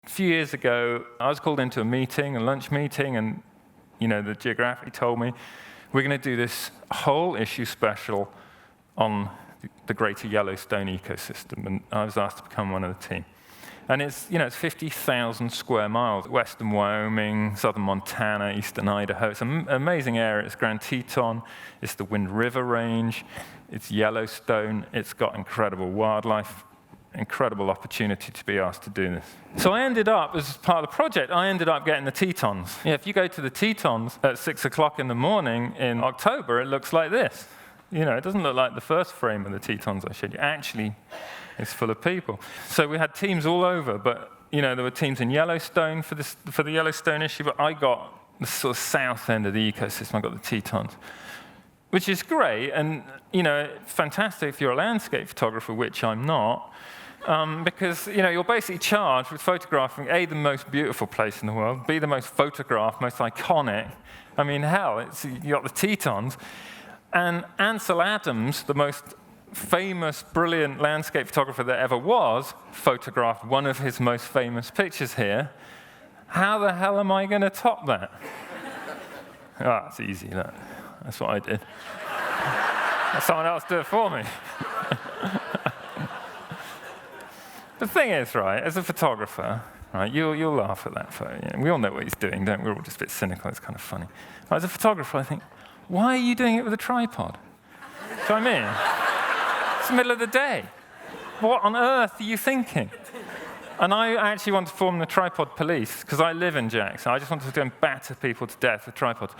A few years ago, I was called into a meeting, a lunch meeting, and the Geographic told me, we're going to do this whole issue special on the Greater Yellowstone Ecosystem, and I was asked to become one of the team. And it's 50,000 square miles, western Wyoming, southern Montana, eastern Idaho. It's an amazing area. It's Grand Teton, it's the Wind River Range, it's Yellowstone, it's got incredible wildlife, incredible opportunity to be asked to do this. So I ended up, as part of the project, getting the Tetons. If you go to the Tetons at 6 o'clock in the morning in October, it looks like this. It doesn't look like the first frame of the Tetons I showed you. Actually, it's full of people. So we had teams all over, but there were teams in Yellowstone for the Yellowstone issue, but I got the sort of south end of the ecosystem. I got the Tetons, which is great, and fantastic if you're a landscape photographer, which I'm not. Because you're basically charged with photographing A, the most beautiful place in the world, B, the most photographed, most iconic. I mean, hell, you got the Tetons. And Ansel Adams, the most famous, brilliant landscape photographer that ever was, photographed one of his most famous pictures here. How the hell am I going to top that? It's easy, look. That's what I did. Let someone else do it for me. The thing is, right, as a photographer, right, you'll laugh at that photo. We all know what he's doing, don't we? We're all just a bit cynical. It's kind of funny. But as a photographer, I think, why are you doing it with a tripod? Do you know what I mean? It's the middle of the day. What on earth are you thinking? And I actually want to form the tripod police, because I live in Jackson. I just want to go and batter people to death with tripods.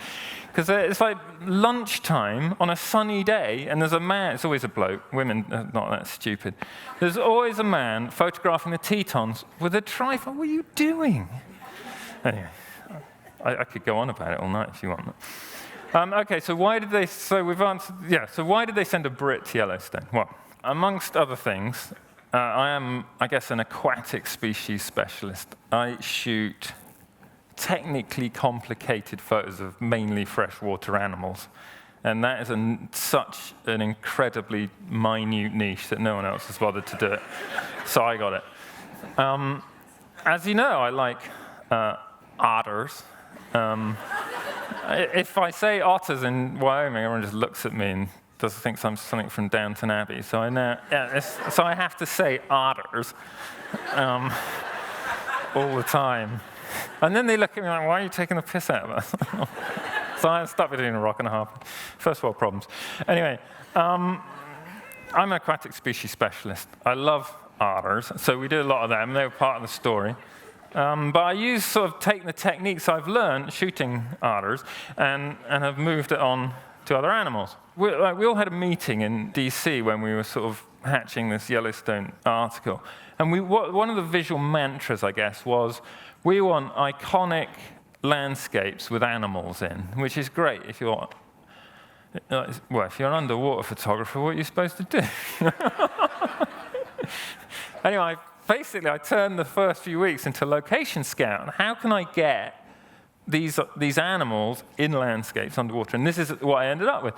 Because it's like lunchtime on a sunny day, and there's a man, it's always a bloke, women are not that stupid. There's always a man photographing the Tetons with a tripod. What are you doing? Anyway, I could go on about it all night if you want. Okay, so why did they, so why did they send a Brit to Yellowstone? Well, amongst other things, I am, I guess, an aquatic species specialist. I shoot technically complicated photos of mainly freshwater animals. And that is such an incredibly minute niche that no one else has bothered to do it. So I got it. As you know, I like otters. If I say otters in Wyoming, everyone just looks at me and thinks I'm something from Downton Abbey. So so I have to say otters all the time. And then they look at me like, why are you taking the piss out of us? So I stopped doing a rock and a half. First world problems. Anyway, I'm an aquatic species specialist. I love otters, so we do a lot of them. They were part of the story. But I take the techniques I've learned shooting otters and have moved it on to other animals. We all had a meeting in DC when we were sort of hatching this Yellowstone article. And one of the visual mantras, I guess, was we want iconic landscapes with animals in, which is great if you're if you're an underwater photographer, what are you supposed to do? Anyway, basically, I turned the first few weeks into location scout. How can I get these animals in landscapes underwater? And this is what I ended up with.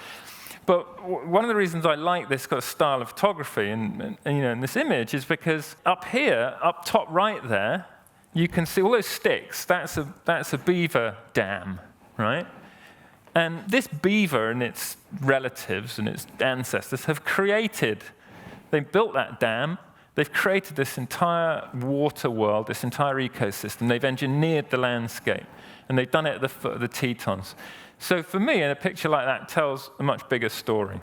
But one of the reasons I like this kind of style of photography and in this image is because up here, up top right there, you can see all those sticks. That's a beaver dam, right? And this beaver and its relatives and its ancestors have they built that dam. They've created this entire water world, this entire ecosystem. They've engineered the landscape, and they've done it at the foot of the Tetons. So for me, a picture like that tells a much bigger story.